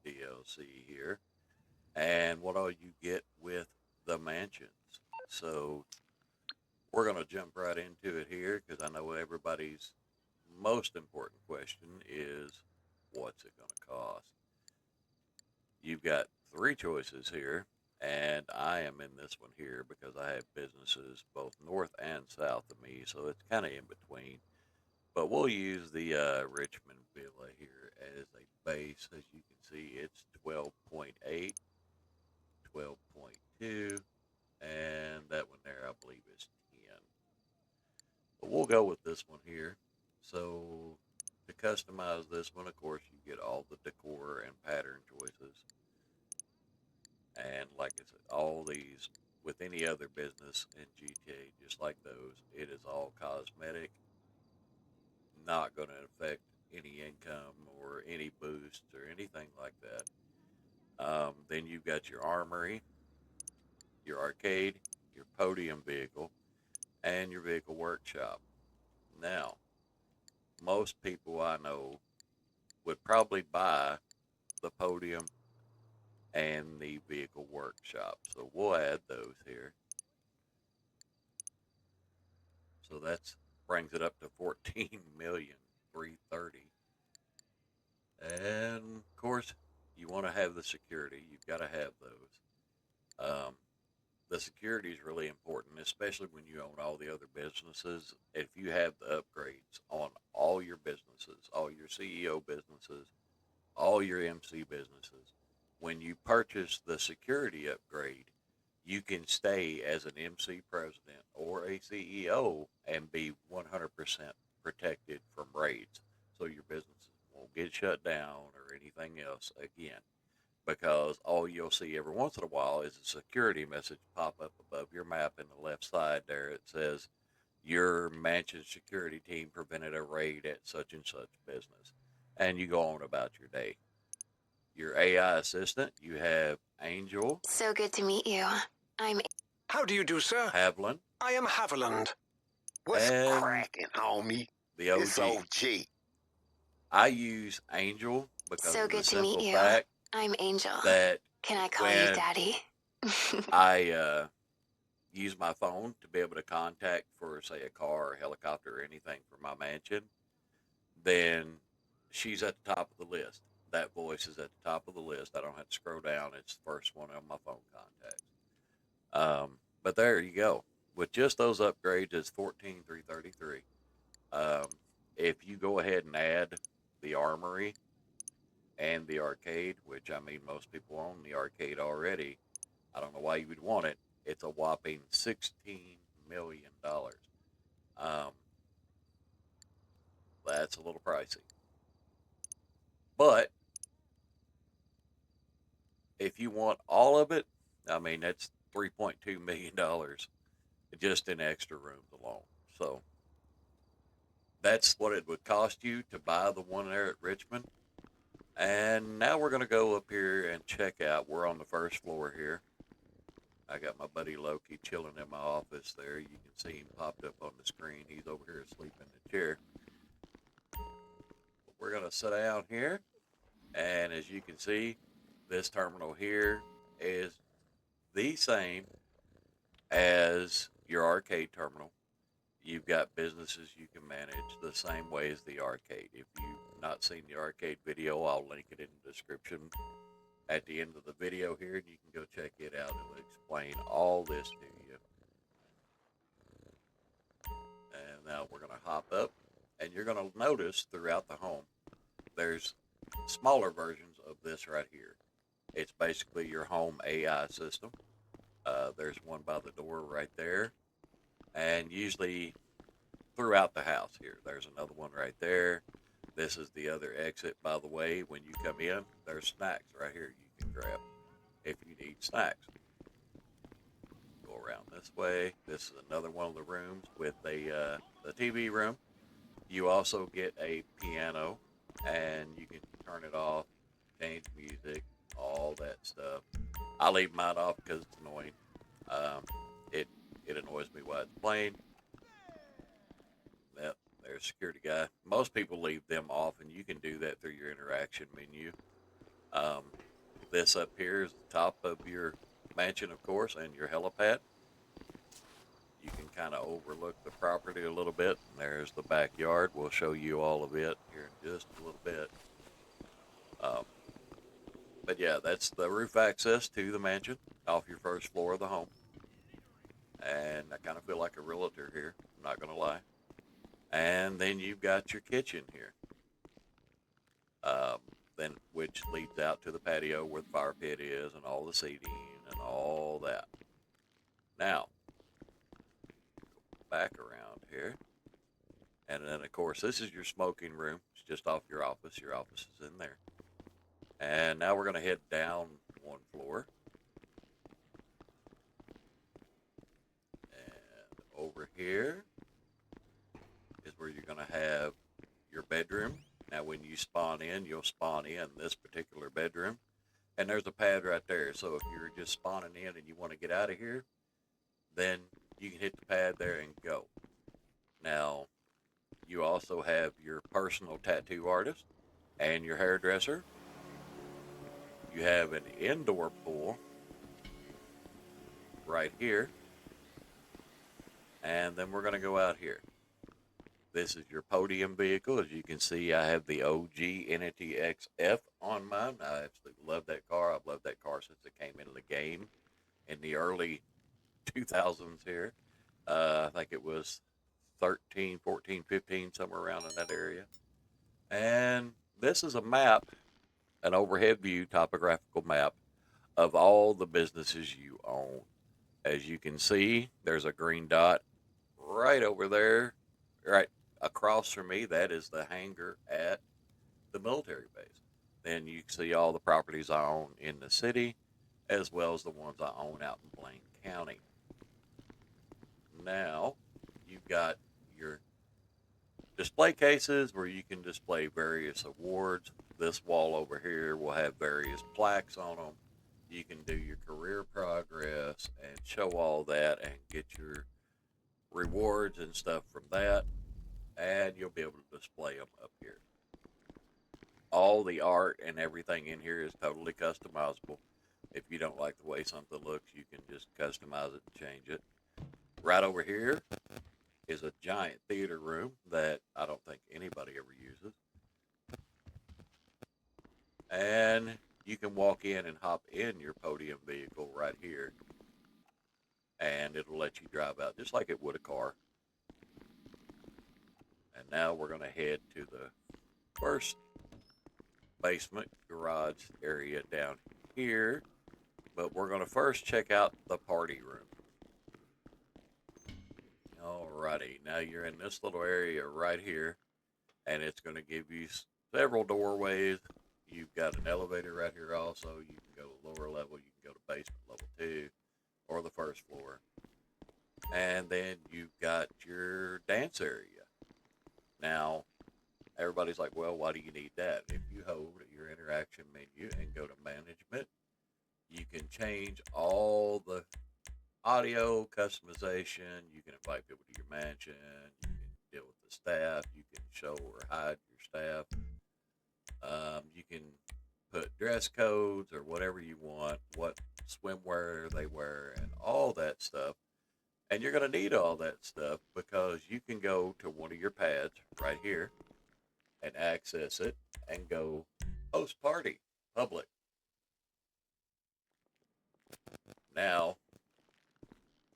DLC here and what all you get with the mansions. So we're going to jump right into it here because I know everybody's most important question is what's it going to cost? You've got three choices here, and I am in this one here because I have businesses both north and south of me, so it's kind of in between. But we'll use the Richmond Villa here as a base. As you can see, it's 12.8, 12.2, and that one there I believe is 10. But we'll go with this one here. So to customize this one, of course, you get all the decor and pattern choices. And like I said, all these, with any other business in GTA, just like those, it is all cosmetic, not going to affect any income or any boosts or anything like that. Then you've got your armory, your arcade, your podium vehicle, and your vehicle workshop. Now, most people I know would probably buy the podium and the vehicle workshop. So we'll add those here. So that's brings it up to 14,330,000. And of course, you want to have the security. You've got to have those. The security is really important, especially when you own all the other businesses. If you have the upgrades on all your businesses, all your CEO businesses, all your MC businesses, when you purchase the security upgrade, you can stay as an MC president or a CEO and be 100% protected from raids. So your businesses won't get shut down or anything else again. Because all you'll see every once in a while is a security message pop up above your map in the left side there. It says, your mansion security team prevented a raid at such and such business. And you go on about your day. Your AI assistant, you have Angel. So good to meet you. I'm... How do you do, sir? Haviland. I am Haviland. What's And cracking, homie? The OG. It's OG. I use Angel because so of the good to simple meet you. fact I'm Angel. that Can I call you Daddy? I use my phone to be able to contact for, say, a car or a helicopter or anything for my mansion, then she's at the top of the list. That voice is at the top of the list. I don't have to scroll down. It's the first one on my phone contacts. But there you go. With just those upgrades, it's 14,333. If you go ahead and add the armory and the arcade, which I mean most people own the arcade already, I don't know why you would want it. It's a whopping $16 million. That's a little pricey. But if you want all of it, I mean, that's $3.2 million just in extra rooms alone. So that's what it would cost you to buy the one there at Richmond. And now we're going to go up here and check out. We're on the first floor here. I got my buddy Loki chilling in my office there. You can see him popped up on the screen. He's over here asleep in the chair. We're going to sit down here. And as you can see, this terminal here is the same as your arcade terminal. You've got businesses you can manage the same way as the arcade. If you've not seen the arcade video, I'll link it in the description at the end of the video here, and you can go check it out. It'll explain all this to you. And now we're going to hop up, and you're going to notice throughout the home, there's smaller versions of this right here. It's basically your home AI system. There's one by the door right there. And usually throughout the house here, there's another one right there. This is the other exit, by the way. When you come in, there's snacks right here you can grab if you need snacks. Go around this way. This is another one of the rooms with the TV room. You also get a piano, and you can turn it off, change music, all that stuff. I leave mine off because it's annoying. It annoys me while it's playing. Yep, there's a security guy. Most people leave them off, and you can do that through your interaction menu. This up here is the top of your mansion, of course, and your helipad. You can kind of overlook the property a little bit. And there's the backyard. We'll show you all of it here in just a little bit. But yeah, that's the roof access to the mansion off your first floor of the home. And I kind of feel like a realtor here, I'm not going to lie. And then you've got your kitchen here. Then which leads out to the patio where the fire pit is and all the seating and all that. Now, back around here. And then, of course, this is your smoking room. It's just off your office. Your office is in there. And now we're going to head down one floor. And over here is where you're going to have your bedroom. Now, when you spawn in, you'll spawn in this particular bedroom. And there's a pad right there. So if you're just spawning in and you want to get out of here, then you can hit the pad there and go. Now, you also have your personal tattoo artist and your hairdresser. You have an indoor pool right here. And then we're going to go out here. This is your podium vehicle. As you can see, I have the OG Entity XF on mine. I absolutely love that car. I've loved that car since it came into the game in the early 2000s here. I think it was 13, 14, 15, somewhere around in that area. And this is a map, an overhead view, topographical map of all the businesses you own. As you can see, there's a green dot right over there, right across from me. That is the hangar at the military base. Then you can see all the properties I own in the city, as well as the ones I own out in Blaine County. Now, you've got your display cases where you can display various awards. This wall over here will have various plaques on them. You can do your career progress and show all that and get your rewards and stuff from that. And you'll be able to display them up here. All the art and everything in here is totally customizable. If you don't like the way something looks, you can just customize it and change it. Right over here is a giant theater room that I don't think anybody ever uses. And you can walk in and hop in your podium vehicle right here. And it'll let you drive out just like it would a car. And now we're going to head to the first basement garage area down here. But we're going to first check out the party room. Alrighty, now you're in this little area right here, and it's going to give you several doorways. You've got an elevator right here also. You can go to lower level, you can go to basement level 2, or the first floor. And then you've got your dance area. Now, everybody's like, well, why do you need that? If you hold your interaction menu and go to management, you can change all the audio customization. You can invite people to your mansion. You can deal with the staff. You can show or hide your staff. You can put dress codes or whatever you want, what swimwear they wear, and all that stuff. And you're going to need all that stuff because you can go to one of your pads right here and access it and go host party, public. Now,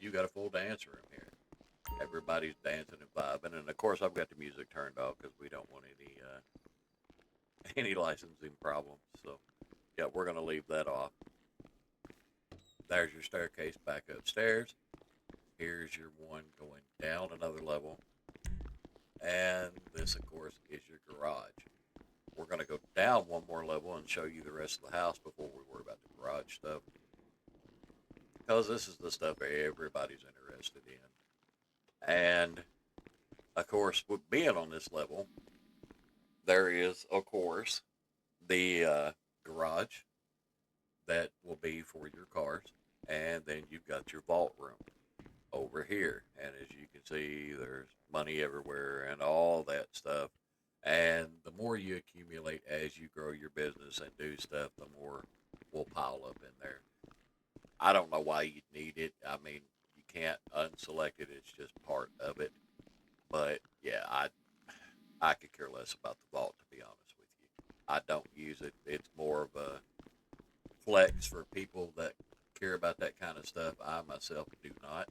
you got a full dance room here. Everybody's dancing and vibing, and of course I've got the music turned off because we don't want any licensing problems. So yeah, we're gonna leave that off. There's your staircase back upstairs. Here's your one going down another level, and this of course is your garage. We're gonna go down one more level and show you the rest of the house before we worry about the garage stuff. Because this is the stuff everybody's interested in. And, of course, with being on this level, there is, of course, the garage that will be for your cars. And then you've got your vault room over here. And as you can see, there's money everywhere and all that stuff. And the more you accumulate as you grow your business and do stuff, the more will pile up in there. I don't know why you'd need it. I mean, you can't unselect it. It's just part of it. But yeah, I could care less about the vault, to be honest with you. I don't use it. It's more of a flex for people that care about that kind of stuff. I myself do not.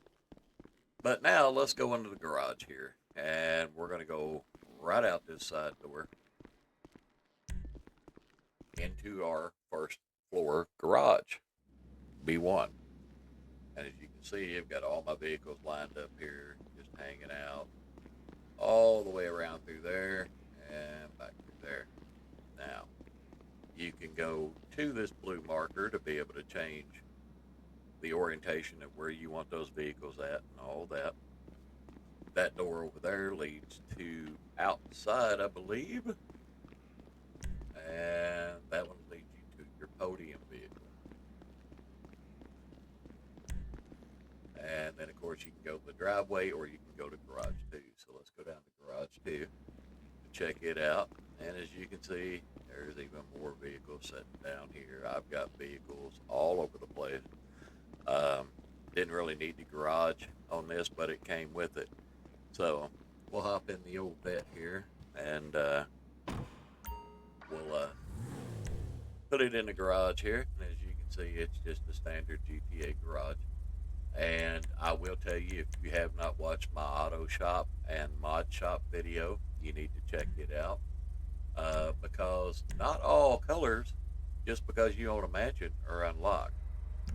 But now let's go into the garage here, and we're going to go right out this side door into our first floor garage, B1. And as you can see, I've got all my vehicles lined up here, just hanging out all the way around through there and back through there. Now, you can go to this blue marker to be able to change the orientation of where you want those vehicles at and all that. That door over there leads to outside, I believe. And that one leads you to your podium vehicle. And then, of course, you can go to the driveway or you can go to garage 2. So let's go down to garage 2 to check it out. And as you can see, there's even more vehicles sitting down here. I've got vehicles all over the place. Didn't really need the garage on this, but it came with it. So we'll hop in the old vet here and we'll put it in the garage here. And as you can see, it's just a standard GTA garage. And I will tell you, if you have not watched my auto shop and mod shop video, you need to check it out. Because not all colors, just because you own a mansion, are unlocked.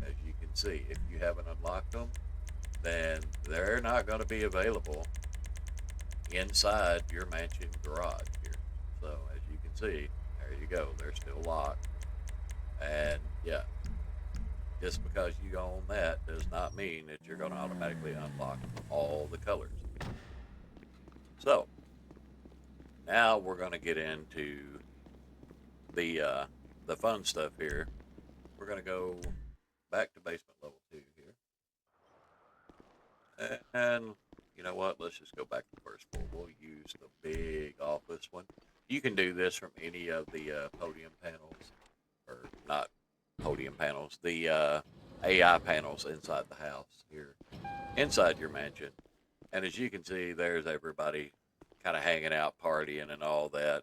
As you can see, if you haven't unlocked them, then they're not going to be available inside your mansion garage here. So as you can see, there you go, they're still locked. And yeah, just because you own that does not mean that you're going to automatically unlock all the colors. So now we're going to get into the fun stuff here. We're going to go back to basement level 2 here. And you know what? Let's just go back to the first floor. We'll use the big office one. You can do this from any of the podium panels, or not podium panels, the AI panels inside the house here, inside your mansion. And as you can see, there's everybody kind of hanging out, partying, and all that.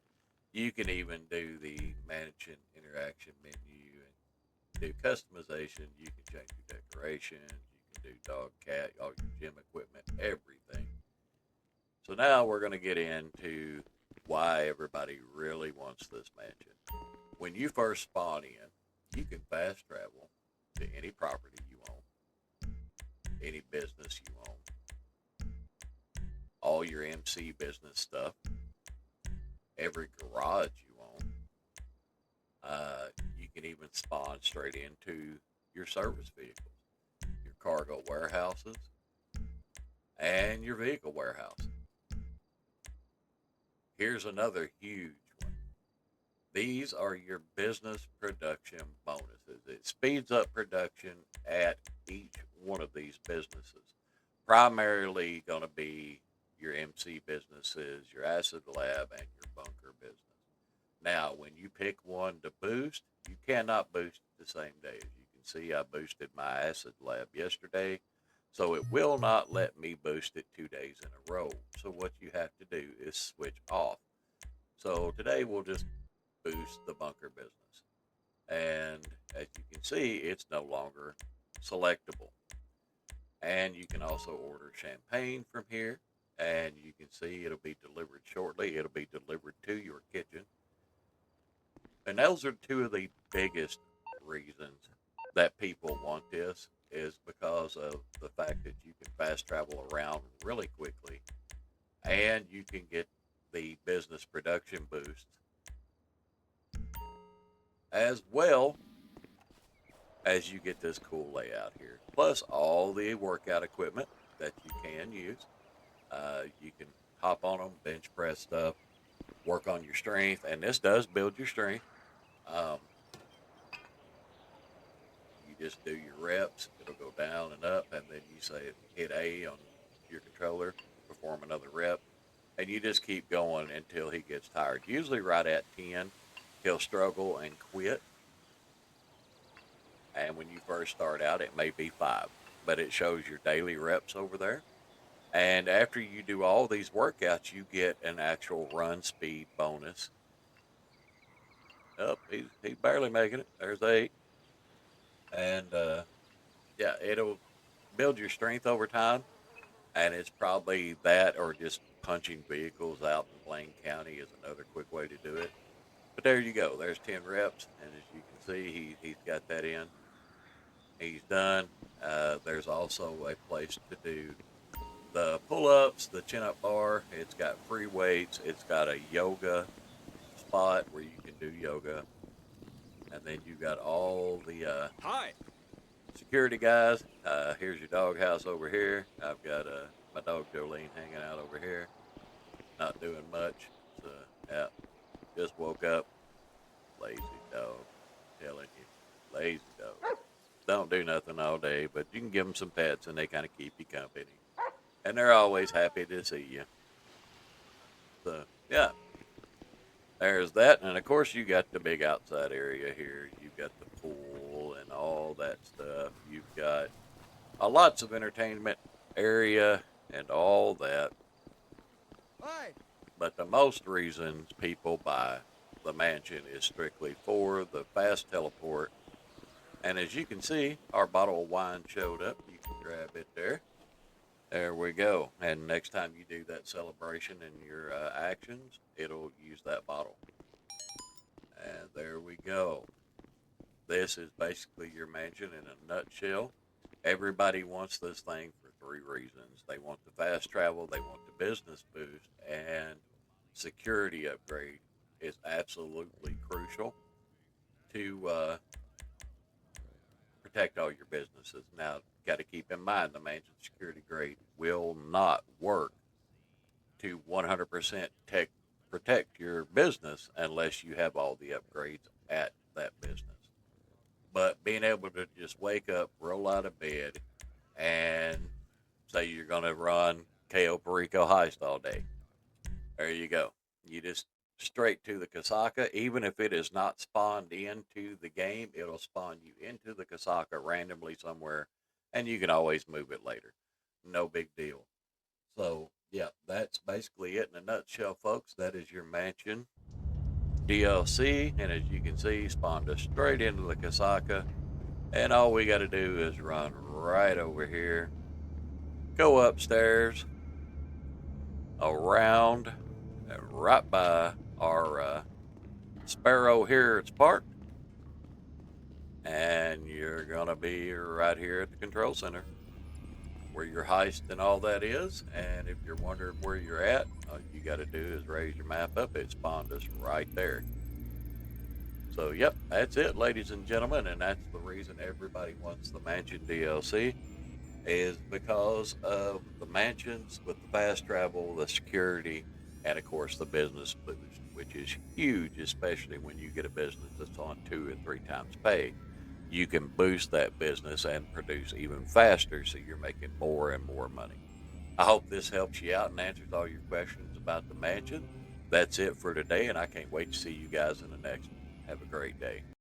You can even do the mansion interaction menu and do customization. You can change your decorations. You can do dog, cat, all your gym equipment, everything. So now we're going to get into why everybody really wants this mansion. When you first spawn in, you can fast travel to any property you own, any business you own, all your MC business stuff, every garage you own. You can even spawn straight into your service vehicles, your cargo warehouses, and your vehicle warehouse. Here's another huge one. These are your business production bonuses. It speeds up production at each one of these businesses. Primarily going to be your MC businesses, your acid lab, and your bunker business. Now, when you pick one to boost, you cannot boost it the same day. As you can see, I boosted my acid lab yesterday, so it will not let me boost it 2 days in a row. So what you have to do is switch off. So today we'll just boost the bunker business. And as you can see, it's no longer selectable. And you can also order champagne from here. And you can see it'll be delivered shortly. It'll be delivered to your kitchen. And those are two of the biggest reasons that people want this, is because of the fact that you can fast travel around really quickly. And you can get the business production boost, as well as you get this cool layout here. Plus all the workout equipment that you can use. You can hop on them, bench press stuff, work on your strength, and this does build your strength. You just do your reps, it'll go down and up, and then you say hit A on your controller, perform another rep, and you just keep going until he gets tired. Usually right at 10, he'll struggle and quit. And when you first start out, it may be 5, but it shows your daily reps over there. And after you do all these workouts, you get an actual run speed bonus. Oh, he's barely making it. There's 8. And yeah, it'll build your strength over time. And it's probably that or just punching vehicles out in Blaine County is another quick way to do it. But there you go. There's 10 reps. And as you can see, he's got that in. He's done. There's also a place to do the pull-ups, the chin-up bar. It's got free weights. It's got a yoga spot where you can do yoga. And then you got all the Hi. security guys. Here's your doghouse over here. I've got my dog Jolene hanging out over here. Not doing much. So, yeah, just woke up. Lazy dog. Telling you. Lazy dog. Don't do nothing all day, but you can give them some pets and they kind of keep you company. And they're always happy to see you. So, yeah. There's that. And of course, you got the big outside area here. You've got the pool and all that stuff. You've got lots of entertainment area and all that. Hi. But the most reasons people buy the mansion is strictly for the fast teleport. And as you can see, our bottle of wine showed up. You can grab it there. There we go. And next time you do that celebration in your actions, it'll use that bottle. And there we go. This is basically your mansion in a nutshell. Everybody wants this thing for 3 reasons. They want the fast travel, they want the business boost, and security upgrade is absolutely crucial to protect all your businesses. Now, got to keep in mind the mansion security grade will not work to 100% protect your business unless you have all the upgrades at that business. But being able to just wake up, roll out of bed, and say you're going to run Cayo Perico heist all day, there you go. You just straight to the Kasaka. Even if it is not spawned into the game, it'll spawn you into the Kasaka randomly somewhere, and you can always move it later. No big deal. So, yeah, that's basically it in a nutshell, folks. That is your mansion DLC, and as you can see, spawned us straight into the Kasaka. And all we got to do is run right over here, go upstairs, around, and right by our Sparrow here. It's parked, and you're gonna be right here at the control center where your heist and all that is. And if you're wondering where you're at, all you got to do is raise your map up. It spawned us right there. So, yep, that's it, ladies and gentlemen, and that's the reason everybody wants the mansion DLC, is because of the mansions with the fast travel, the security, and of course the business boost, which is huge, especially when you get a business that's on 2 and 3 times pay. You can boost that business and produce even faster, so you're making more and more money. I hope this helps you out and answers all your questions about the mansion. That's it for today, and I can't wait to see you guys in the next one. Have a great day.